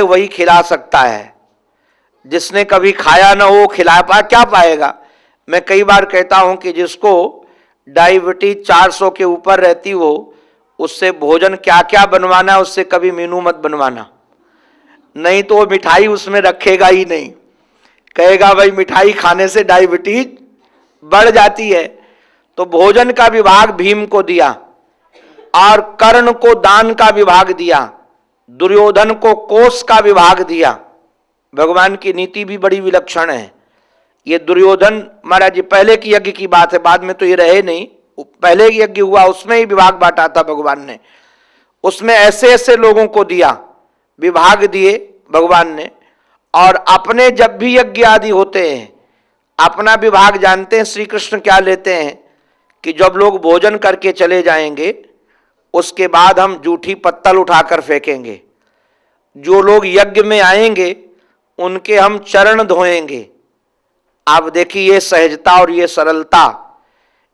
वही खिला सकता है। जिसने कभी खाया ना हो खिला क्या पाएगा। मैं कई बार कहता हूं कि जिसको डायबिटीज 400 के ऊपर रहती हो, उससे भोजन क्या क्या बनवाना है उससे कभी मीनू मत बनवाना, नहीं तो वो मिठाई उसमें रखेगा ही नहीं। कहेगा भाई मिठाई खाने से डायबिटीज बढ़ जाती है। तो भोजन का विभाग भीम को दिया और कर्ण को दान का विभाग दिया, दुर्योधन को कोष का विभाग दिया। भगवान की नीति भी बड़ी विलक्षण है। ये दुर्योधन महाराज जी पहले की यज्ञ की बात है, बाद में तो ये रहे नहीं। पहले यज्ञ हुआ उसमें ही विभाग बांटा था भगवान ने, उसमें ऐसे ऐसे लोगों को दिया, विभाग दिए भगवान ने। और अपने जब भी यज्ञ आदि होते हैं अपना विभाग जानते हैं श्री कृष्ण क्या लेते हैं कि जब लोग भोजन करके चले जाएंगे उसके बाद हम जूठी पत्तल उठाकर फेंकेंगे। जो लोग यज्ञ में आएंगे उनके हम चरण धोएंगे। आप देखिए ये सहजता और ये सरलता।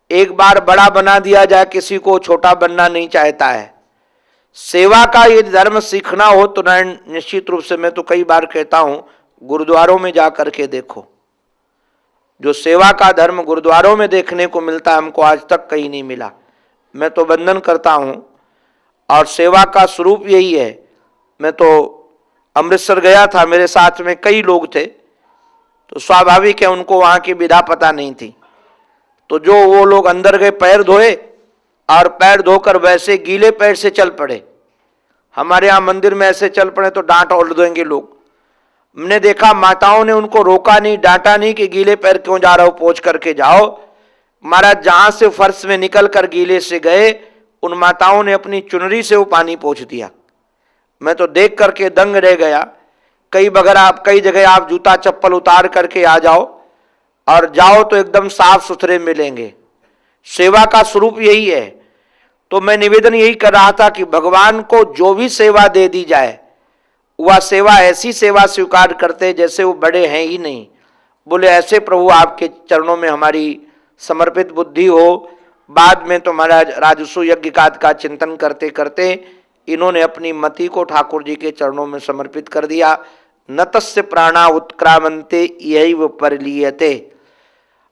एक बार बड़ा बना दिया जाए किसी को छोटा बनना नहीं चाहता है। सेवा का ये धर्म सीखना हो तो निश्चित रूप से मैं तो कई बार कहता हूं गुरुद्वारों में जाकर के देखो। जो सेवा का धर्म गुरुद्वारों में देखने को मिलता है हमको आज तक कहीं नहीं मिला। मैं तो वंदन करता हूं और सेवा का स्वरूप यही है। मैं तो अमृतसर गया था, मेरे साथ में कई लोग थे, तो स्वाभाविक है उनको वहां की विधा पता नहीं थी। तो जो वो लोग अंदर गए पैर धोए और पैर धोकर वैसे गीले पैर से चल पड़े। हमारे यहाँ मंदिर में ऐसे चल पड़े तो डांट और देंगे लोग। हमने देखा माताओं ने उनको रोका नहीं, डांटा नहीं कि गीले पैर क्यों जा रहे हो, पोंछ करके जाओ। महाराज जहां से फर्श में निकल कर गीले से गए उन माताओं ने अपनी चुनरी से वो पानी पोंछ दिया। मैं तो देख करके दंग रह गया। कई जगह आप जूता चप्पल उतार करके आ जाओ और जाओ तो एकदम साफ सुथरे मिलेंगे। सेवा का स्वरूप यही है। तो मैं निवेदन यही कर रहा था कि भगवान को जो भी सेवा दे दी जाए वह सेवा ऐसी सेवा स्वीकार करते जैसे वो बड़े हैं ही नहीं। बोले ऐसे प्रभु आपके चरणों में हमारी समर्पित बुद्धि हो। बाद में तो महाराज राजसु यज्ञ का चिंतन करते करते इन्होंने अपनी मति को ठाकुर जी के चरणों में समर्पित कर दिया। नतस्य प्राणा उत्क्रामंते यही वो परलीयते।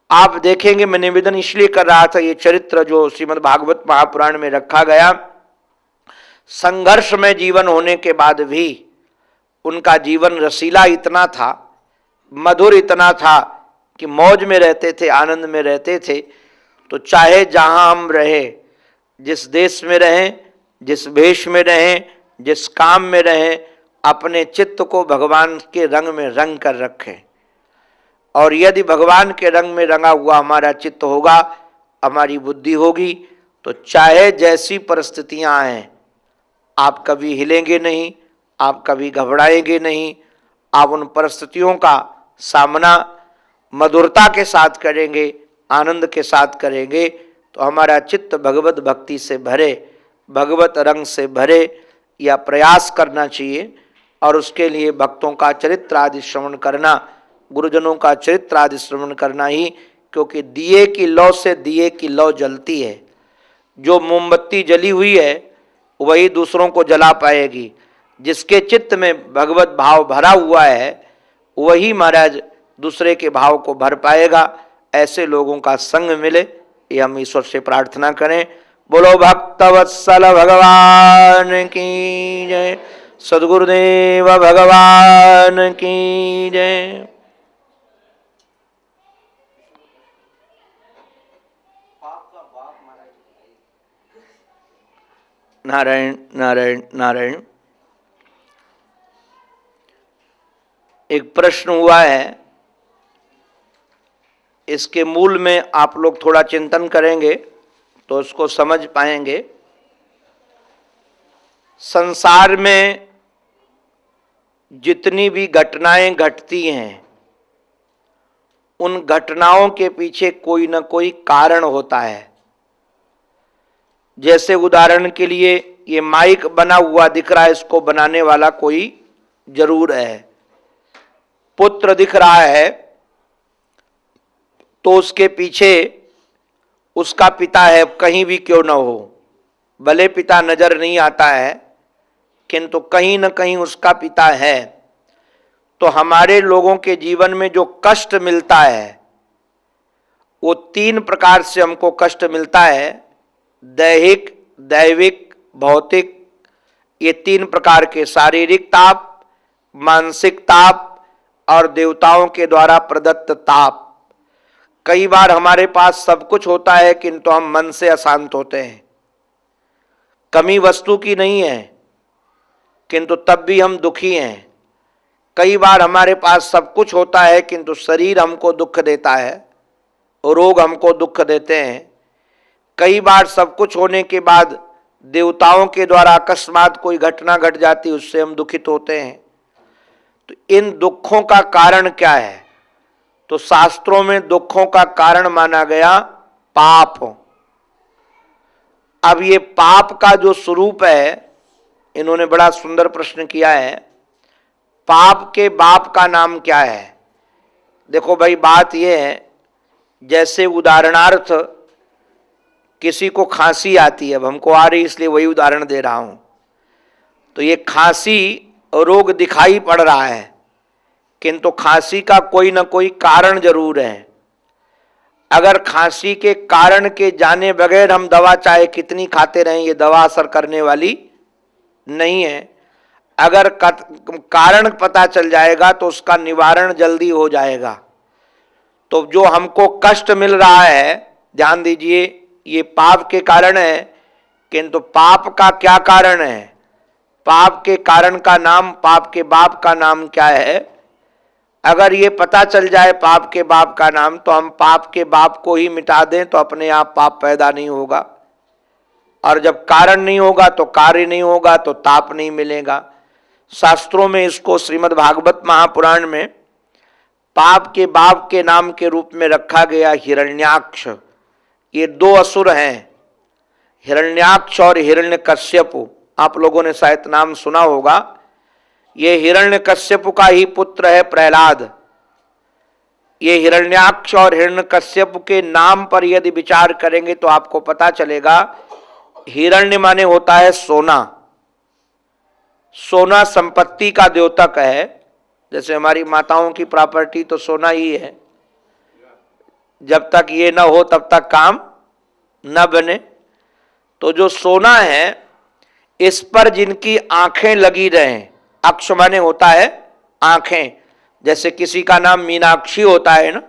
आप देखेंगे मैं निवेदन इसलिए कर रहा था, ये चरित्र जो श्रीमद् भागवत महापुराण में रखा गया, संघर्ष में जीवन होने के बाद भी उनका जीवन रसीला इतना था, मधुर इतना था कि मौज में रहते थे, आनंद में रहते थे। तो चाहे जहां हम रहे, जिस देश में रहें, जिस भेष में रहें, जिस काम में रहें, अपने चित्त को भगवान के रंग में रंग कर रखें। और यदि भगवान के रंग में रंगा हुआ हमारा चित्त होगा, हमारी बुद्धि होगी, तो चाहे जैसी परिस्थितियां आए आप कभी हिलेंगे नहीं, आप कभी घबराएंगे नहीं। आप उन परिस्थितियों का सामना मधुरता के साथ करेंगे, आनंद के साथ करेंगे। तो हमारा चित्त भगवत भक्ति से भरे, भगवत रंग से भरे, या प्रयास करना चाहिए। और उसके लिए भक्तों का चरित्र आदि श्रवण करना, गुरुजनों का चरित्र आदि श्रवण करना ही, क्योंकि दिए की लौ से दिए की लौ जलती है। जो मोमबत्ती जली हुई है वही दूसरों को जला पाएगी। जिसके चित्त में भगवत भाव भरा हुआ है वही महाराज दूसरे के भाव को भर पाएगा। ऐसे लोगों का संग मिले, ये हम ईश्वर से प्रार्थना करें। बोलो भक्तवत्सल भगवान की जय, सद्गुरुदेव भगवान की जय। नारायण नारायण नारायण। एक प्रश्न हुआ है, इसके मूल में आप लोग थोड़ा चिंतन करेंगे तो उसको समझ पाएंगे। संसार में जितनी भी घटनाएं घटती हैं उन घटनाओं के पीछे कोई ना कोई कारण होता है। जैसे उदाहरण के लिए ये माइक बना हुआ दिख रहा है, इसको बनाने वाला कोई जरूर है। पुत्र दिख रहा है तो उसके पीछे उसका पिता है, कहीं भी क्यों न हो। भले पिता नजर नहीं आता है, किंतु कहीं न कहीं उसका पिता है। तो हमारे लोगों के जीवन में जो कष्ट मिलता है वो 3 प्रकार से हमको कष्ट मिलता है, दैहिक, दैविक, भौतिक। ये 3 प्रकार के, शारीरिक ताप, मानसिक ताप और देवताओं के द्वारा प्रदत्त ताप। कई बार हमारे पास सब कुछ होता है किंतु हम मन से अशांत होते हैं। कमी वस्तु की नहीं है किंतु तब भी हम दुखी हैं। कई बार हमारे पास सब कुछ होता है किंतु शरीर हमको दुख देता है, रोग हमको दुख देते हैं। कई बार सब कुछ होने के बाद देवताओं के द्वारा अकस्मात कोई घटना घट जाती, उससे हम दुखित होते हैं। तो इन दुखों का कारण क्या है? तो शास्त्रों में दुखों का कारण माना गया पाप। अब ये पाप का जो स्वरूप है, इन्होंने बड़ा सुंदर प्रश्न किया है, पाप के बाप का नाम क्या है? देखो भाई, बात यह है, जैसे उदाहरणार्थ किसी को खांसी आती है, अब हमको आ रही इसलिए वही उदाहरण दे रहा हूं। तो ये खांसी रोग दिखाई पड़ रहा है किंतु खांसी का कोई ना कोई कारण जरूर है। अगर खांसी के कारण के जाने बगैर हम दवा चाहे कितनी खाते रहें, ये दवा असर करने वाली नहीं है। अगर कारण पता चल जाएगा तो उसका निवारण जल्दी हो जाएगा। तो जो हमको कष्ट मिल रहा है, ध्यान दीजिए, ये पाप के कारण है। किंतु पाप का क्या कारण है? पाप के कारण का नाम, पाप के बाप का नाम क्या है? अगर ये पता चल जाए पाप के बाप का नाम, तो हम पाप के बाप को ही मिटा दें तो अपने आप पाप पैदा नहीं होगा। और जब कारण नहीं होगा तो कार्य नहीं होगा, तो ताप नहीं मिलेगा। शास्त्रों में इसको श्रीमद् भागवत महापुराण में पाप के बाप के नाम के रूप में रखा गया हिरण्याक्ष। ये 2 असुर हैं, हिरण्याक्ष और हिरण्यकश्यप। आप लोगों ने शायद नाम सुना होगा। ये हिरण्यकश्यप का ही पुत्र है प्रहलाद। ये हिरण्याक्ष और हिरण्यकश्यप के नाम पर यदि विचार करेंगे तो आपको पता चलेगा, हिरण्य माने होता है सोना। सोना संपत्ति का द्योतक है। जैसे हमारी माताओं की प्रॉपर्टी तो सोना ही है, जब तक ये न हो तब तक काम न बने। तो जो सोना है, इस पर जिनकी आंखें लगी रहें, अक्ष माने होता है आंखें। जैसे किसी का नाम मीनाक्षी होता है ना,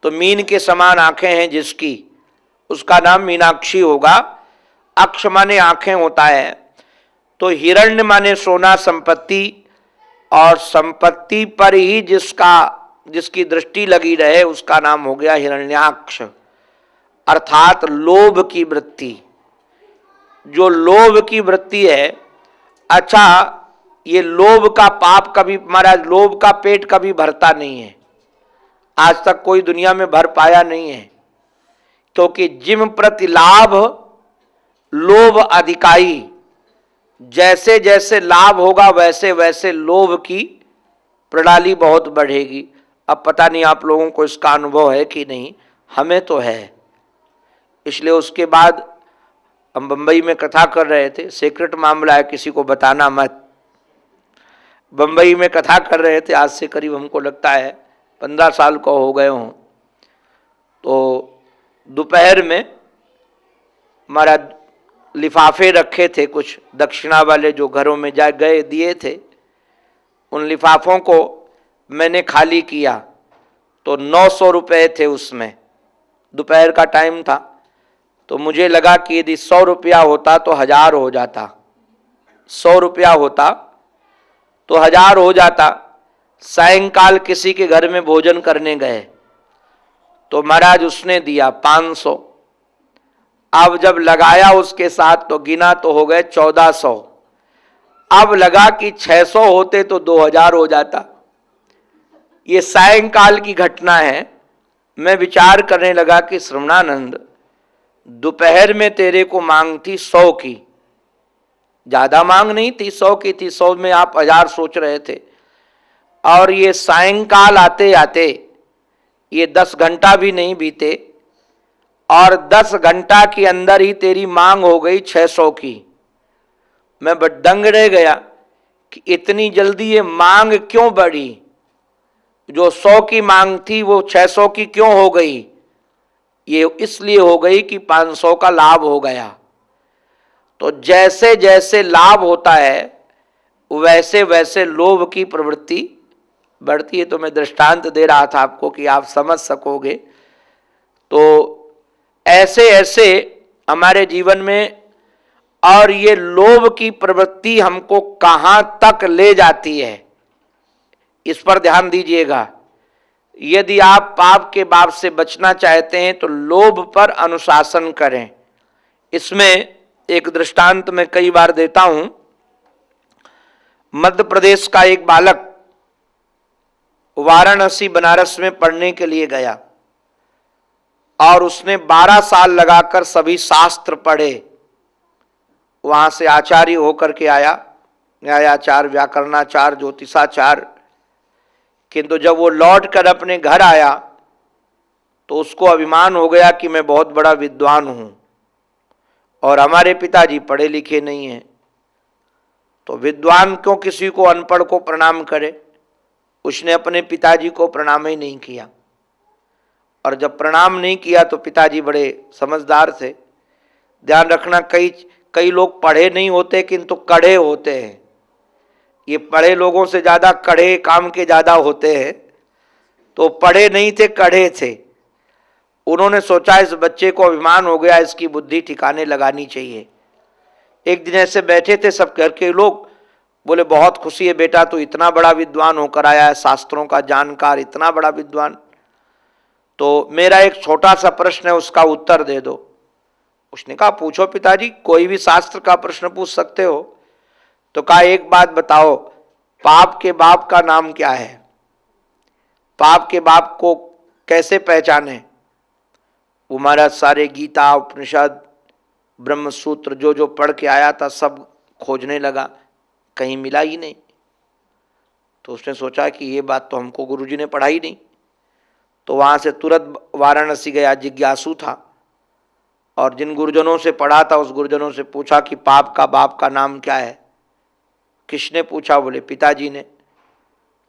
तो मीन के समान आंखें हैं जिसकी, उसका नाम मीनाक्षी होगा। अक्ष माने आंखें होता है। तो हिरण्य माने सोना, संपत्ति, और संपत्ति पर ही जिसकी दृष्टि लगी रहे उसका नाम हो गया हिरण्याक्ष। अर्थात लोभ की वृत्ति। जो लोभ की वृत्ति है, अच्छा, ये लोभ का पाप कभी, महाराज लोभ का पेट कभी भरता नहीं है। आज तक कोई दुनिया में भर पाया नहीं है, क्योंकि जिम प्रति लाभ लोभ अधिकाई। जैसे जैसे लाभ होगा वैसे वैसे लोभ की प्रणाली बहुत बढ़ेगी। अब पता नहीं आप लोगों को इसका अनुभव है कि नहीं, हमें तो है। इसलिए उसके बाद हम बंबई में कथा कर रहे थे, सीक्रेट मामला है, किसी को बताना मत। बंबई में कथा कर रहे थे, आज से करीब हमको लगता है 15 साल को हो गए हों। तो दोपहर में हमारा लिफाफे रखे थे, कुछ दक्षिणा वाले जो घरों में जा गए दिए थे, उन लिफाफों को मैंने खाली किया। तो 900 रुपये थे उसमें। दोपहर का टाइम था, तो मुझे लगा कि यदि 100 रुपया होता तो 1000 हो जाता, 100 रुपया होता तो 1000 हो जाता। सायंकाल किसी के घर में भोजन करने गए तो महाराज उसने दिया 500। अब जब लगाया उसके साथ तो गिना तो हो गए 1400। अब लगा कि 600 होते तो 2000 हो जाता। ये सायंकाल की घटना है। मैं विचार करने लगा कि श्रवणानंद, दोपहर में तेरे को मांग थी 100 की, ज्यादा मांग नहीं थी, 100 की थी। 100 में आप 1000 सोच रहे थे। और ये सायंकाल आते आते ये 10 घंटा भी नहीं बीते और 10 घंटा के अंदर ही तेरी मांग हो गई 600 की। मैं दंग रह गया कि इतनी जल्दी ये मांग क्यों बढ़ी, जो 100 की मांग थी वो 600 की क्यों हो गई? ये इसलिए हो गई कि 500 का लाभ हो गया। तो जैसे जैसे लाभ होता है वैसे वैसे लोभ की प्रवृत्ति बढ़ती है। तो मैं दृष्टांत दे रहा था आपको कि आप समझ सकोगे। तो ऐसे ऐसे हमारे जीवन में, और ये लोभ की प्रवृत्ति हमको कहां तक ले जाती है, इस पर ध्यान दीजिएगा। यदि आप पाप के पाप से बचना चाहते हैं तो लोभ पर अनुशासन करें। इसमें एक दृष्टांत मैं कई बार देता हूं। मध्य प्रदेश का एक बालक वाराणसी बनारस में पढ़ने के लिए गया और उसने 12 साल लगाकर सभी शास्त्र पढ़े। वहां से आचार्य होकर के आया, न्यायाचार्य, व्याकरणाचार्य, ज्योतिषाचार्य। किंतु जब वो लौट कर अपने घर आया तो उसको अभिमान हो गया कि मैं बहुत बड़ा विद्वान हूं और हमारे पिताजी पढ़े लिखे नहीं हैं। तो विद्वान क्यों किसी को अनपढ़ को प्रणाम करे? उसने अपने पिताजी को प्रणाम ही नहीं किया। और जब प्रणाम नहीं किया तो पिताजी बड़े समझदार थे। ध्यान रखना, कई लोग पढ़े नहीं होते किंतु कड़े होते हैं। ये पढ़े लोगों से ज्यादा कड़े काम के ज्यादा होते हैं। तो पढ़े नहीं थे, कड़े थे। उन्होंने सोचा इस बच्चे को अभिमान हो गया, इसकी बुद्धि ठिकाने लगानी चाहिए। एक दिन ऐसे बैठे थे सब घर के लोग, बोले बहुत खुशी है बेटा, तू इतना बड़ा विद्वान होकर आया है, शास्त्रों का जानकार, इतना बड़ा विद्वान। तो मेरा एक छोटा सा प्रश्न है, उसका उत्तर दे दो। उसने कहा पूछो पिताजी, कोई भी शास्त्र का प्रश्न पूछ सकते हो। तो कहा एक बात बताओ, पाप के बाप का नाम क्या है? पाप के बाप को कैसे पहचाने? वो महाराज सारे गीता, उपनिषद, ब्रह्म सूत्र जो जो पढ़ के आया था सब खोजने लगा, कहीं मिला ही नहीं। तो उसने सोचा कि ये बात तो हमको गुरुजी ने पढ़ाई नहीं। तो वहां से तुरंत वाराणसी गया, जिज्ञासु था, और जिन गुरुजनों से पढ़ा था उस गुरुजनों से पूछा कि पाप का बाप का नाम क्या है? किसने पूछा? बोले पिताजी ने।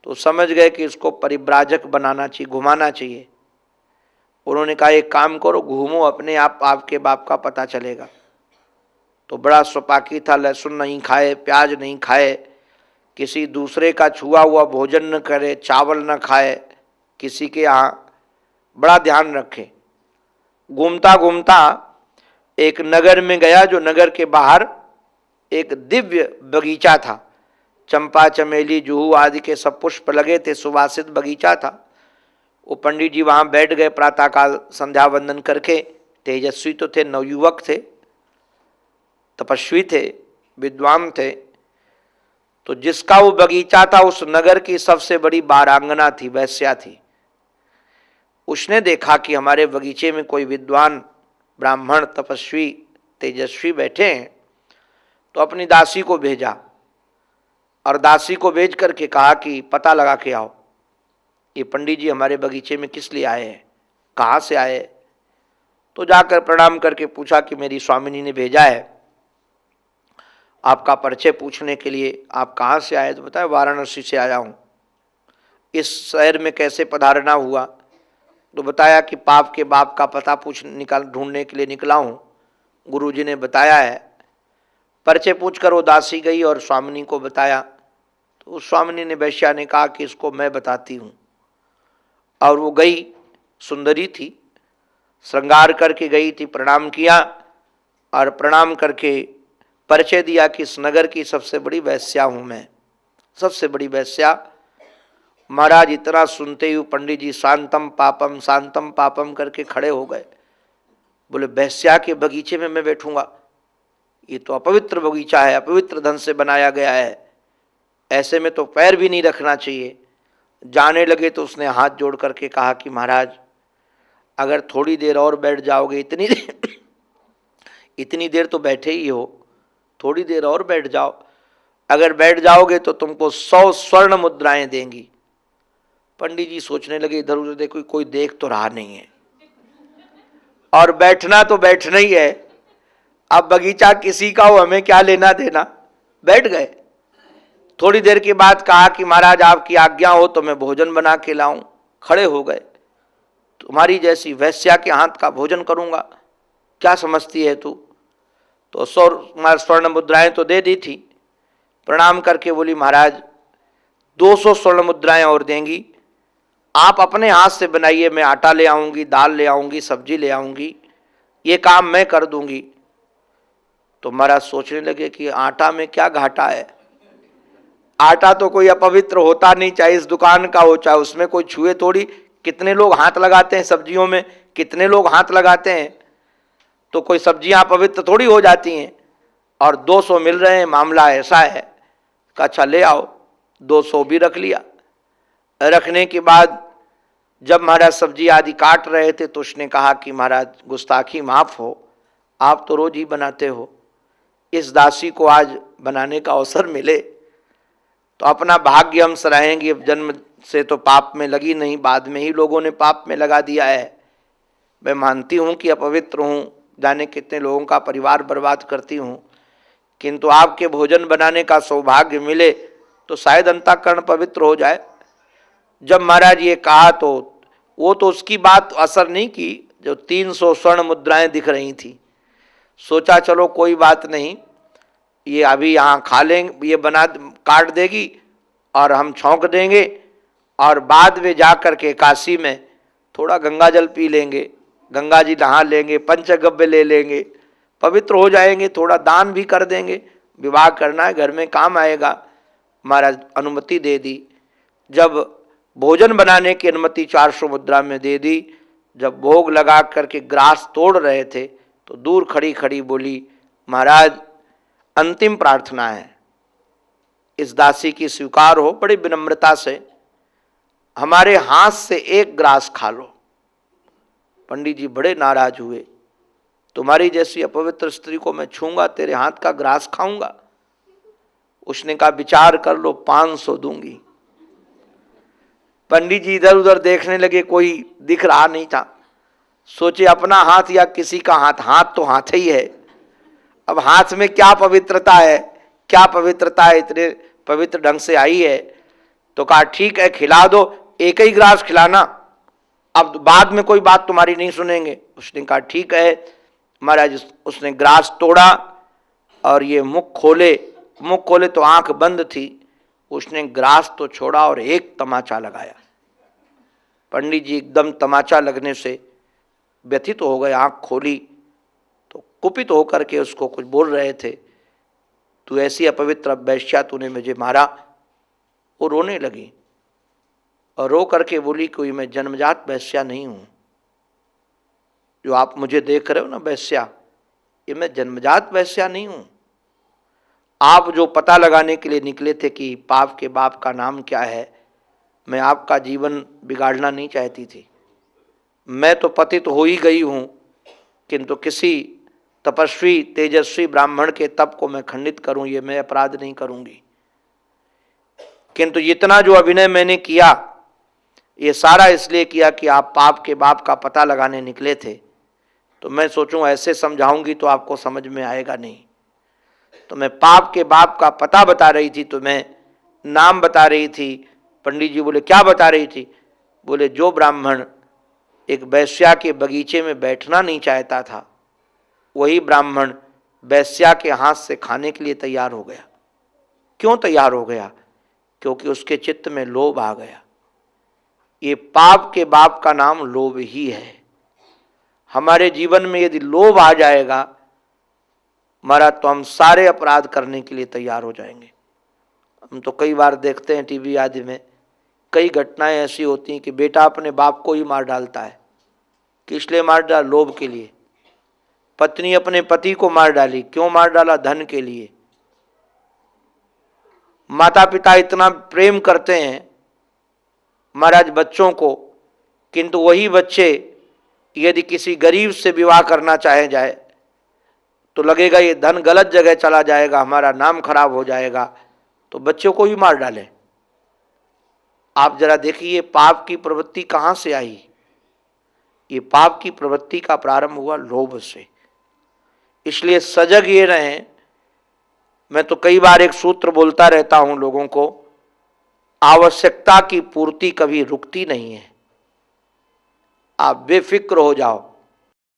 तो समझ गए कि इसको परिव्राजक बनाना चाहिए, घुमाना चाहिए। उन्होंने कहा एक काम करो, घूमो, अपने आप पाप के बाप का पता चलेगा। तो बड़ा स्वपाकी था, लहसुन नहीं खाए, प्याज नहीं खाए, किसी दूसरे का छुआ हुआ भोजन न करे, चावल न खाए, किसी के यहाँ बड़ा ध्यान रखे। घूमता घूमता एक नगर में गया, जो नगर के बाहर एक दिव्य बगीचा था। चंपा, चमेली, जुहू आदि के सब पुष्प लगे थे, सुवासित बगीचा था। वो पंडित जी वहाँ बैठ गए प्रातःकाल संध्या वंदन करके। तेजस्वी तो थे, नवयुवक थे, तपस्वी थे, विद्वान थे। तो जिसका वो बगीचा था उस नगर की सबसे बड़ी बारांगना थी, वैश्या थी। उसने देखा कि हमारे बगीचे में कोई विद्वान ब्राह्मण तपस्वी तेजस्वी बैठे हैं, तो अपनी दासी को भेजा और दासी को भेज करके कहा कि पता लगा के आओ, ये पंडित जी हमारे बगीचे में किस लिए आए हैं, कहाँ से आए? तो जाकर प्रणाम करके पूछा कि मेरी स्वामिनी ने भेजा है आपका परिचय पूछने के लिए, आप कहाँ से आए? तो बताया वाराणसी से आया हूँ। इस शहर में कैसे पधारना हुआ? तो बताया कि पाप के बाप का पता ढूंढने के लिए निकला हूँ, गुरुजी ने बताया है। परिचय पूछ कर वो दासी गई और स्वामिनी को बताया। तो उस स्वामिनी ने, वैश्या ने कहा कि इसको मैं बताती हूँ। और वो गई, सुंदरी थी, श्रृंगार करके गई थी, प्रणाम किया और प्रणाम करके परिचय दिया कि इस नगर की सबसे बड़ी वैश्या हूँ मैं, सबसे बड़ी वैश्या। महाराज इतना सुनते ही पंडित जी शांतम पापम करके खड़े हो गए। बोले वैश्या के बगीचे में मैं बैठूंगा? ये तो अपवित्र बगीचा है, अपवित्र धन से बनाया गया है, ऐसे में तो पैर भी नहीं रखना चाहिए। जाने लगे तो उसने हाथ जोड़ करके कहा कि महाराज अगर थोड़ी देर और बैठ जाओगे, इतनी देर तो बैठे ही हो, थोड़ी देर और बैठ जाओ, अगर बैठ जाओगे तो तुमको 100 स्वर्ण मुद्राएं देंगी। पंडित जी सोचने लगे, इधर उधर देखो, कोई देख तो रहा नहीं है, और बैठना तो बैठना ही है, अब बगीचा किसी का हो, हमें क्या लेना देना। बैठ गए। थोड़ी देर के बाद कहा कि महाराज आपकी आज्ञा हो तो मैं भोजन बना के लाऊं। खड़े हो गए। तुम्हारी जैसी वैश्या के हाथ का भोजन करूंगा, क्या समझती है तू? तो स्वर्ण मुद्राएं तो दे दी थी। प्रणाम करके बोली महाराज 200 स्वर्ण मुद्राएं और देंगी, आप अपने हाथ से बनाइए, मैं आटा ले आऊंगी, दाल ले आऊंगी, सब्जी ले आऊंगी, ये काम मैं कर दूंगी। तो महाराज सोचने लगे कि आटा में क्या घाटा है, आटा तो कोई अपवित्र होता नहीं, चाहे इस दुकान का हो चाहे उसमें कोई छुए थोड़ी। कितने लोग हाथ लगाते हैं सब्जियों में, कितने लोग हाथ लगाते हैं, तो कोई सब्जियां अपवित्र थोड़ी हो जाती हैं। और 200 मिल रहे हैं, मामला ऐसा है। अच्छा ले आओ, 200 भी रख लिया। रखने के बाद जब महाराज सब्जी आदि काट रहे थे तो उसने कहा कि महाराज गुस्ताखी माफ हो, आप तो रोज ही बनाते हो, इस दासी को आज बनाने का अवसर मिले तो अपना भाग्य हम सराहेंगे। जन्म से तो पाप में लगी नहीं, बाद में ही लोगों ने पाप में लगा दिया है। मैं मानती हूँ कि अपवित्र हूँ, जाने कितने लोगों का परिवार बर्बाद करती हूँ, किंतु आपके भोजन बनाने का सौभाग्य मिले तो शायद अंतःकरण पवित्र हो जाए। जब महाराज ये कहा तो वो तो उसकी बात असर नहीं की, जो 300 स्वर्ण मुद्राएं दिख रही थी। सोचा चलो कोई बात नहीं, ये अभी यहाँ खा लेंगे, ये बना काट देगी और हम छौंक देंगे, और बाद में जा कर के काशी में थोड़ा गंगा जल पी लेंगे, गंगा जी नहा लेंगे, पंचगव्य ले लेंगे, पवित्र हो जाएंगे, थोड़ा दान भी कर देंगे, विवाह करना है घर में काम आएगा। महाराज अनुमति दे दी। जब भोजन बनाने की अनुमति 400 मुद्रा में दे दी, जब भोग लगा करके ग्रास तोड़ रहे थे तो दूर खड़ी खड़ी बोली महाराज अंतिम प्रार्थना है, इस दासी की स्वीकार हो, बड़ी विनम्रता से हमारे हाथ से एक ग्रास खा लो। पंडित जी बड़े नाराज हुए, तुम्हारी जैसी अपवित्र स्त्री को मैं छूंगा, तेरे हाथ का ग्रास खाऊंगा? उसने कहा विचार कर लो, 500 दूंगी। पंडित जी इधर उधर देखने लगे, कोई दिख रहा नहीं था। सोचे अपना हाथ या किसी का हाथ, हाथ तो हाथ ही है, अब हाथ में क्या पवित्रता है, क्या पवित्रता है, इतने पवित्र ढंग से आई है। तो कहा ठीक है खिला दो, एक ही ग्रास खिलाना, अब बाद में कोई बात तुम्हारी नहीं सुनेंगे। उसने कहा ठीक है। महाराज उसने ग्रास तोड़ा और ये मुख खोले तो आंख बंद थी। उसने ग्रास तो छोड़ा और एक तमाचा लगाया। पंडित जी एकदम तमाचा लगने से व्यथित हो गए, आंख खोली तो कुपित होकर के उसको कुछ बोल रहे थे, तू ऐसी अपवित्र वैश्या, तूने मुझे मारा। वो रोने लगी और रो करके बोली कोई मैं जन्मजात वैश्या नहीं हूं, जो आप मुझे देख रहे हो ना वैश्या, ये मैं जन्मजात वैश्या नहीं हूं। आप जो पता लगाने के लिए निकले थे कि पाप के बाप का नाम क्या है, मैं आपका जीवन बिगाड़ना नहीं चाहती थी। मैं तो पतित हो ही गई हूं, किंतु किसी तपस्वी तेजस्वी ब्राह्मण के तप को मैं खंडित करूं, ये मैं अपराध नहीं करूंगी। किंतु इतना जो अभिनय मैंने किया, ये सारा इसलिए किया कि आप पाप के बाप का पता लगाने निकले थे। तो मैं सोचूं ऐसे समझाऊंगी तो आपको समझ में आएगा नहीं। तो मैं पाप के बाप का पता बता रही थी, तो मैं नाम बता रही थी। पंडित जी बोले क्या बता रही थी? बोले जो ब्राह्मण एक वैश्या के बगीचे में बैठना नहीं चाहता था, वही ब्राह्मण वैश्या के हाथ से खाने के लिए तैयार हो गया। क्यों तैयार हो गया? क्योंकि उसके चित्त में लोभ आ गया। ये पाप के बाप का नाम लोभ ही है। हमारे जीवन में यदि लोभ आ जाएगा हमारा, तो हम सारे अपराध करने के लिए तैयार हो जाएंगे। हम तो कई बार देखते हैं टीवी आदि में, कई घटनाएं ऐसी होती हैं कि बेटा अपने बाप को ही मार डालता है। किस लिए मार डाला? लोभ के लिए। पत्नी अपने पति को मार डाली, क्यों मार डाला? धन के लिए। माता पिता इतना प्रेम करते हैं महाराज बच्चों को, किंतु वही बच्चे यदि किसी गरीब से विवाह करना चाहे जाए तो लगेगा ये धन गलत जगह चला जाएगा, हमारा नाम खराब हो जाएगा, तो बच्चों को ही मार डालें। आप जरा देखिए पाप की प्रवृत्ति कहाँ से आई। ये पाप की प्रवृत्ति का प्रारंभ हुआ लोभ से। इसलिए सजग ये रहें मैं तो कई बार एक सूत्र बोलता रहता हूं लोगों को, आवश्यकता की पूर्ति कभी रुकती नहीं है। आप बेफिक्र हो जाओ,